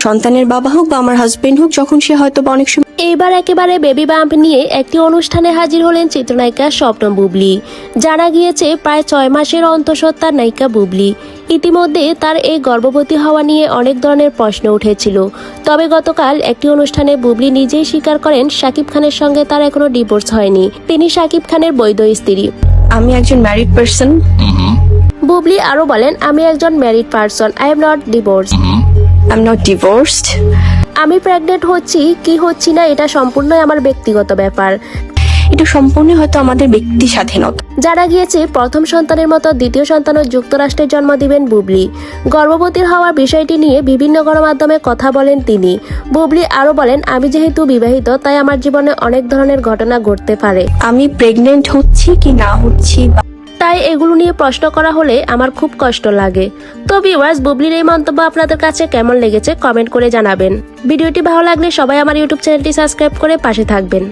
সন্তানের বাবা হোক বা আমার হাজবেন্ড হোক, যখন সে হয়তো বা অনেক সময় এইবার একেবারে বেবি বাম্প নিয়ে একটি অনুষ্ঠানে হাজির হলেন চিত্রনায়িকা স্বপ্ন বুবলি। জানা গিয়েছে প্রায় 6 মাসের অন্তঃসত্ত্বা নায়িকা বুবলি। ইতিমধ্যে তার এই গর্ভবতী হওয়া নিয়ে অনেক ধরনের প্রশ্ন উঠেছিল। তবে গতকাল একটি অনুষ্ঠানে বুবলি নিজেই স্বীকার করেন শাকিব খানের সঙ্গে তার এখনো ডিভোর্স হয়নি। তিনি শাকিব খানের বৈধ স্ত্রী। আমি একজন ম্যারিড পারসন। বুবলি আরো বলেন, আমি একজন married person, I am not divorce. I am not divorced. আমি প্রেগনেন্ট হচ্ছি কি হচ্ছি না এটা সম্পূর্ণই আমার ব্যক্তিগত ব্যাপার। এটা সম্পূর্ণ হয়তো আমাদের ব্যক্তি স্বাধীনতা। জানা গিয়েছে প্রথম সন্তানের মতো দ্বিতীয় সন্তানও যুক্তরাষ্ট্রে জন্ম দিবেন বুবলি। গর্ভবতী হওয়ার বিষয়টি নিয়ে বিভিন্ন গণমাধ্যমে কথা বলেন তিনি। বুবলি আরো বলেন, আমি যেহেতু বিবাহিত তাই আমার জীবনে অনেক ধরনের ঘটনা ঘটতে পারে। আমি প্রেগনেন্ট হচ্ছি কি না হচ্ছি তাই এগুলো নিয়ে প্রশ্ন করা হলে আমার খুব কষ্ট লাগে। তো ভিউয়ার্স, বুবলির এই মন্তব্য আপনাদের কাছে কেমন লেগেছে কমেন্ট করে জানাবেন। ভিডিওটি ভালো লাগলে সবাই আমার ইউটিউব চ্যানেলটি সাবস্ক্রাইব করে পাশে থাকবেন।